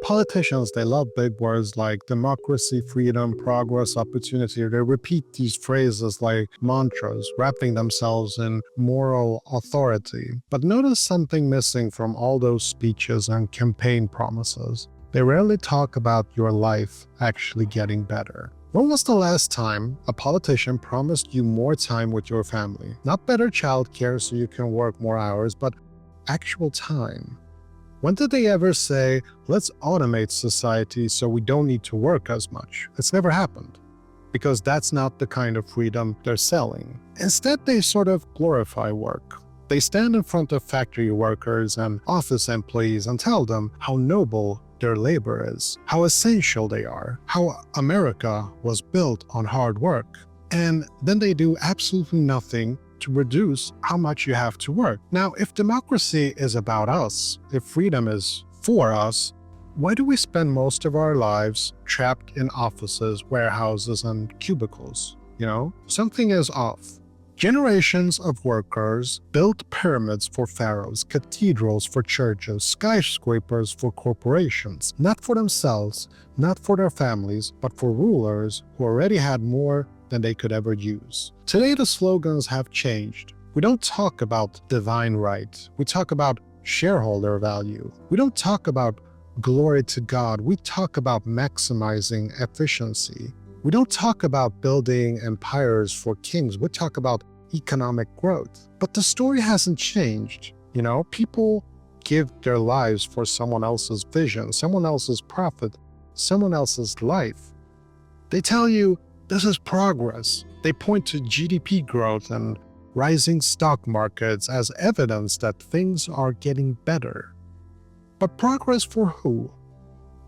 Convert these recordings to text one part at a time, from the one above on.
Politicians, they love big words like democracy, freedom, progress, opportunity. They repeat these phrases like mantras, wrapping themselves in moral authority. But notice something missing from all those speeches and campaign promises. They rarely talk about your life actually getting better. When was the last time a politician promised you more time with your family? Not better childcare so you can work more hours, but actual time. When did they ever say, let's automate society so we don't need to work as much? It's never happened, because that's not the kind of freedom they're selling. Instead, they sort of glorify work. They stand in front of factory workers and office employees and tell them how noble their labor is, how essential they are, how America was built on hard work. And then they do absolutely nothing to reduce how much you have to work. Now, if democracy is about us, if freedom is for us, why do we spend most of our lives trapped in offices, warehouses, and cubicles? Something is off. Generations of workers built pyramids for pharaohs, cathedrals for churches, skyscrapers for corporations, not for themselves, not for their families, but for rulers who already had more than they could ever use. Today, the slogans have changed. We don't talk about divine right. We talk about shareholder value. We don't talk about glory to God. We talk about maximizing efficiency. We don't talk about building empires for kings. We talk about economic growth. But the story hasn't changed. People give their lives for someone else's vision, someone else's profit, someone else's life. They tell you, this is progress. They point to GDP growth and rising stock markets as evidence that things are getting better. But progress for who?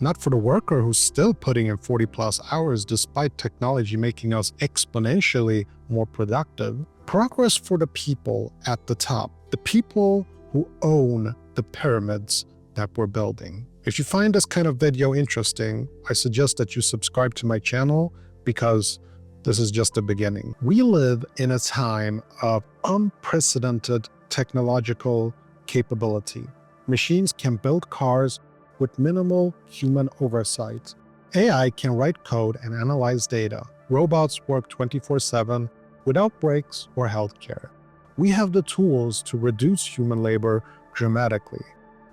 Not for the worker who's still putting in 40+ hours despite technology making us exponentially more productive. Progress for the people at the top, the people who own the pyramids that we're building. If you find this kind of video interesting, I suggest that you subscribe to my channel, because this is just the beginning. We live in a time of unprecedented technological capability. Machines can build cars with minimal human oversight. AI can write code and analyze data. Robots work 24/7 without breaks or healthcare. We have the tools to reduce human labor dramatically.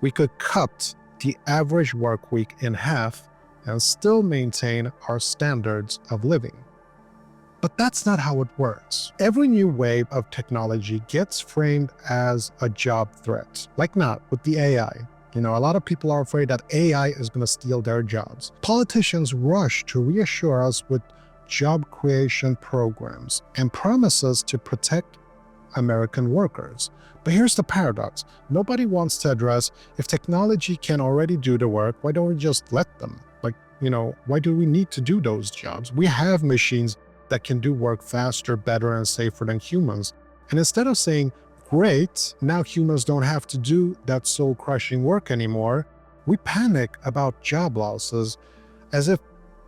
We could cut the average work week in half and still maintain our standards of living. But that's not how it works. Every new wave of technology gets framed as a job threat, like not with the AI. A lot of people are afraid that AI is going to steal their jobs. Politicians rush to reassure us with job creation programs and promises to protect American workers. But here's the paradox. Nobody wants to address, if technology can already do the work, why don't we just let them? Why do we need to do those jobs? We have machines that can do work faster, better, and safer than humans. And instead of saying, great, now humans don't have to do that soul-crushing work anymore, we panic about job losses as if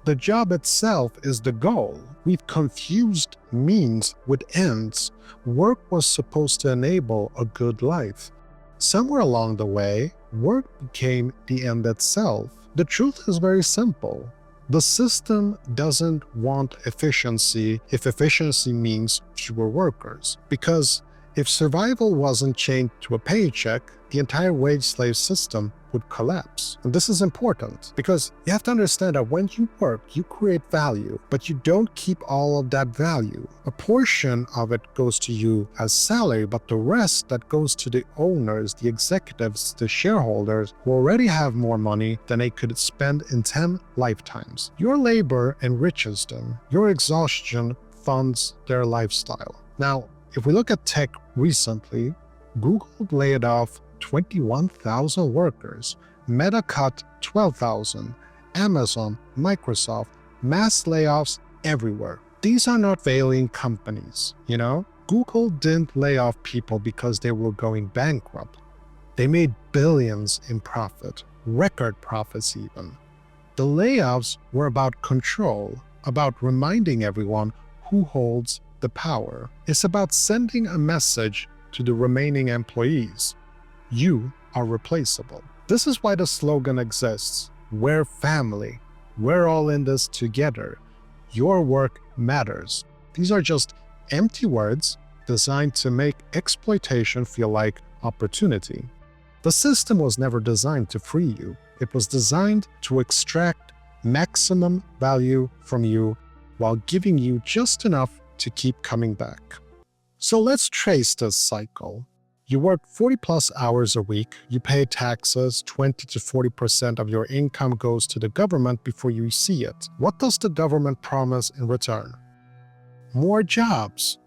the job itself is the goal. We've confused means with ends. Work was supposed to enable a good life. Somewhere along the way, work became the end itself. The truth is very simple. The system doesn't want efficiency if efficiency means fewer workers. Because if survival wasn't chained to a paycheck, the entire wage slave system would collapse. And this is important, because you have to understand that when you work, you create value, but you don't keep all of that value. A portion of it goes to you as salary, but the rest that goes to the owners, the executives, the shareholders, who already have more money than they could spend in 10 lifetimes. Your labor enriches them. Your exhaustion funds their lifestyle. Now, if we look at tech recently, Google laid off 21,000 workers, Meta cut 12,000, Amazon, Microsoft, mass layoffs everywhere. These are not failing companies, Google didn't lay off people because they were going bankrupt. They made billions in profit, record profits even. The layoffs were about control, about reminding everyone who holds the power. It's about sending a message to the remaining employees. You are replaceable. This is why the slogan exists. We're family. We're all in this together. Your work matters. These are just empty words designed to make exploitation feel like opportunity. The system was never designed to free you. It was designed to extract maximum value from you while giving you just enough to keep coming back. So let's trace this cycle. You work 40+ hours a week, you pay taxes, 20 to 40% of your income goes to the government before you see it. What does the government promise in return? More jobs.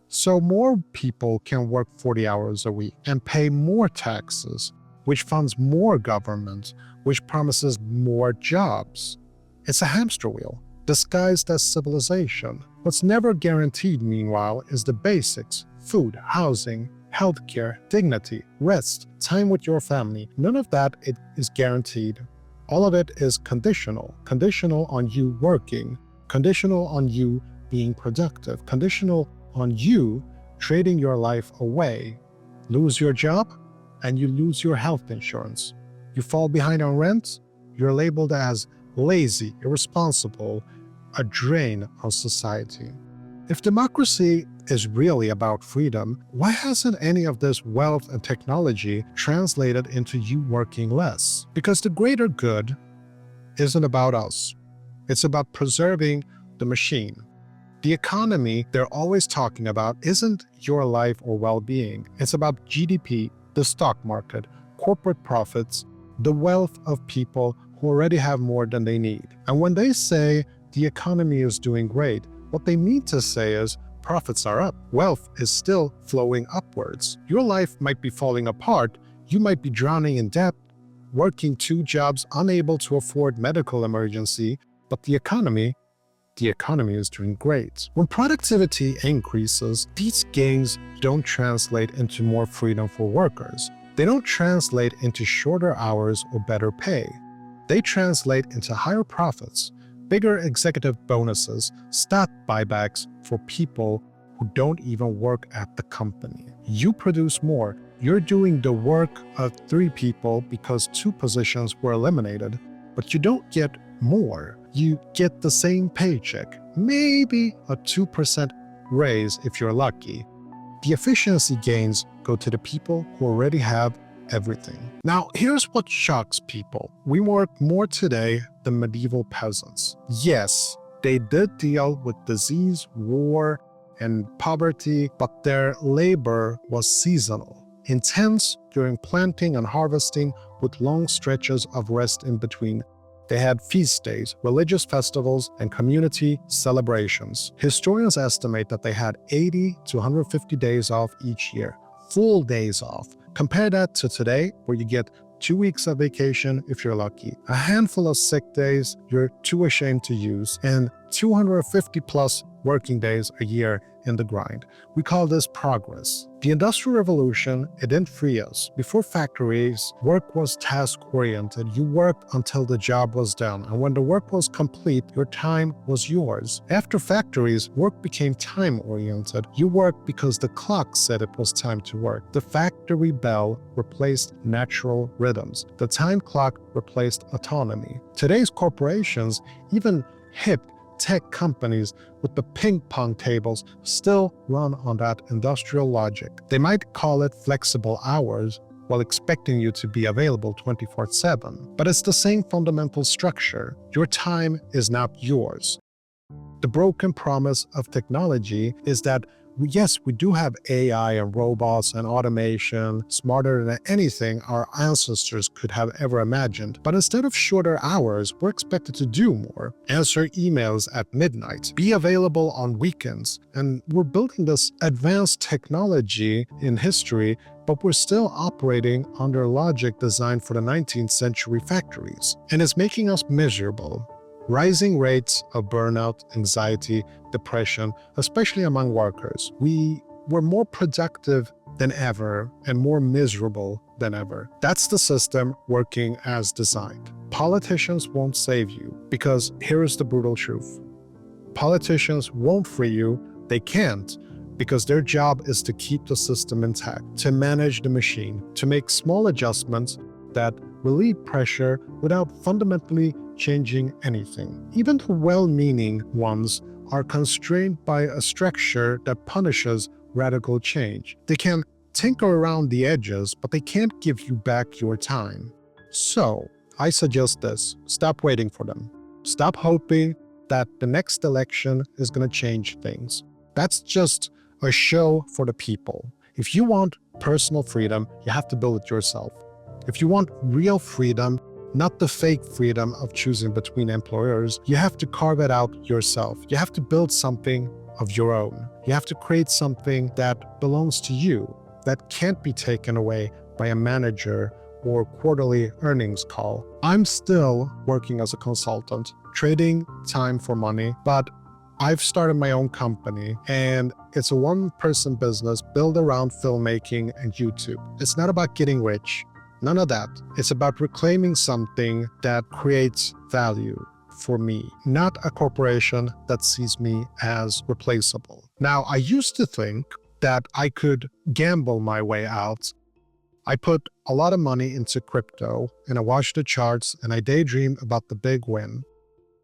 So more people can work 40 hours a week and pay more taxes, which funds more government, which promises more jobs. It's a hamster wheel, disguised as civilization. What's never guaranteed, meanwhile, is the basics: food, housing, healthcare, dignity, rest, time with your family. None of that is guaranteed. All of it is conditional. Conditional on you working, conditional on you being productive, conditional on you trading your life away. Lose your job, and you lose your health insurance. You fall behind on rent, you're labeled as lazy, irresponsible, a drain on society. If democracy is really about freedom, why hasn't any of this wealth and technology translated into you working less? Because the greater good isn't about us. It's about preserving the machine. The economy they're always talking about isn't your life or well-being. It's about GDP, the stock market, corporate profits, the wealth of people who already have more than they need. And when they say the economy is doing great, what they mean to say is profits are up. Wealth is still flowing upwards. Your life might be falling apart. You might be drowning in debt, working 2 jobs, unable to afford medical emergency, but the economy is doing great. When productivity increases, these gains don't translate into more freedom for workers. They don't translate into shorter hours or better pay. They translate into higher profits, bigger executive bonuses, stock buybacks for people who don't even work at the company. You produce more. You're doing the work of 3 people because 2 positions were eliminated, but you don't get more. You get the same paycheck, maybe a 2% raise if you're lucky. The efficiency gains go to the people who already have everything. Now, here's what shocks people. We work more today than medieval peasants. Yes, they did deal with disease, war, and poverty, but their labor was seasonal, intense during planting and harvesting, with long stretches of rest in between. They had feast days, religious festivals, and community celebrations. Historians estimate that they had 80 to 150 days off each year, full days off. Compare that to today, where you get 2 weeks of vacation if you're lucky, a handful of sick days you're too ashamed to use, and 250+ working days a year in the grind. We call this progress. The Industrial Revolution, it didn't free us. Before factories, work was task-oriented. You worked until the job was done, and when the work was complete, your time was yours. After factories, work became time-oriented. You worked because the clock said it was time to work. The factory bell replaced natural rhythms. The time clock replaced autonomy. Today's corporations, even hip tech companies with the ping pong tables, still run on that industrial logic. They might call it flexible hours while expecting you to be available 24/7, but it's the same fundamental structure. Your time is not yours. The broken promise of technology is that yes, we do have AI and robots and automation smarter than anything our ancestors could have ever imagined. But instead of shorter hours, we're expected to do more. Answer emails at midnight, be available on weekends. And we're building this advanced technology in history, but we're still operating under logic designed for the 19th century factories. And it's making us miserable. Rising rates of burnout, anxiety, depression, especially among workers. We were more productive than ever and more miserable than ever. That's the system working as designed. Politicians won't save you, because here is the brutal truth. Politicians won't free you. They can't, because their job is to keep the system intact, to manage the machine, to make small adjustments that relieve pressure without fundamentally changing anything. Even the well-meaning ones are constrained by a structure that punishes radical change. They can tinker around the edges, but they can't give you back your time. So, I suggest this: stop waiting for them. Stop hoping that the next election is going to change things. That's just a show for the people. If you want personal freedom, you have to build it yourself. If you want real freedom, not the fake freedom of choosing between employers, you have to carve it out yourself. You have to build something of your own. You have to create something that belongs to you, that can't be taken away by a manager or quarterly earnings call. I'm still working as a consultant, trading time for money, but I've started my own company, and it's a one-person business built around filmmaking and YouTube. It's not about getting rich. None of that. It's about reclaiming something that creates value for me, not a corporation that sees me as replaceable. Now, I used to think that I could gamble my way out. I put a lot of money into crypto, and I watched the charts, and I daydream about the big win.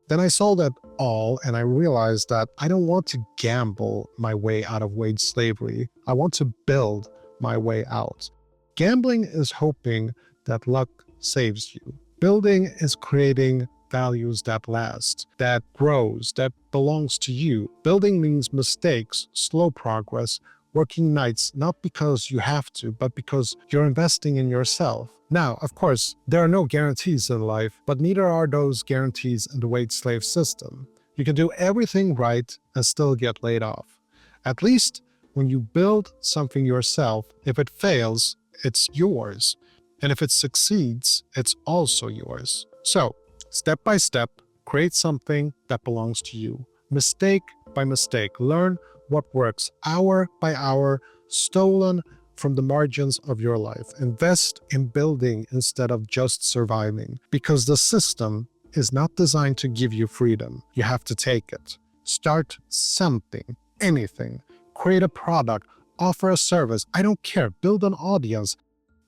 Then I sold it all, and I realized that I don't want to gamble my way out of wage slavery. I want to build my way out. Gambling is hoping that luck saves you. Building is creating values that last, that grows, that belongs to you. Building means mistakes, slow progress, working nights, not because you have to, but because you're investing in yourself. Now, of course, there are no guarantees in life, but neither are those guarantees in the wage slave system. You can do everything right and still get laid off. At least when you build something yourself, if it fails, it's yours. And if it succeeds, it's also yours. So, step by step, create something that belongs to you. Mistake by mistake, learn what works hour by hour, stolen from the margins of your life. Invest in building instead of just surviving, because the system is not designed to give you freedom. You have to take it. Start something, anything. Create a product, offer a service. I don't care. Build an audience.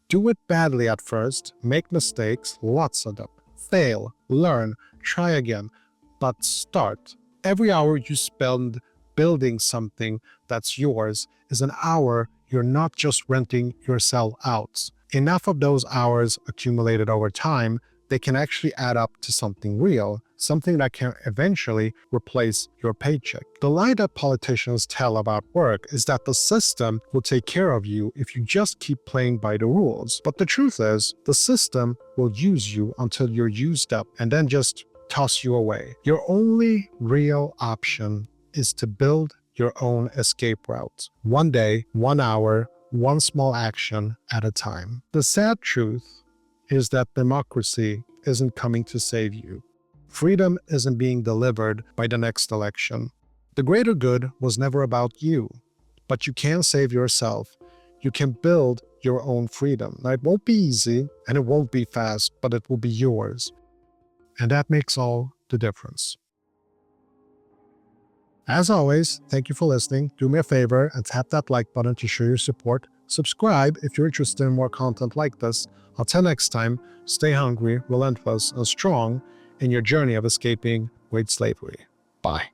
Do it badly at first. Make mistakes, lots of them. Fail, learn, try again. But start. Every hour you spend building something that's yours is an hour you're not just renting yourself out. Enough of those hours accumulated over time, they can actually add up to something real, something that can eventually replace your paycheck. The lie that politicians tell about work is that the system will take care of you if you just keep playing by the rules. But the truth is, the system will use you until you're used up and then just toss you away. Your only real option is to build your own escape route. One day, 1 hour, one small action at a time. The sad truth is that democracy isn't coming to save you. Freedom isn't being delivered by the next election. The greater good was never about you, but you can save yourself. You can build your own freedom. Now, it won't be easy and it won't be fast, but it will be yours. And that makes all the difference. As always, thank you for listening. Do me a favor and tap that like button to show your support. Subscribe if you're interested in more content like this. Until next time, stay hungry, relentless, and strong in your journey of escaping wage slavery. Bye.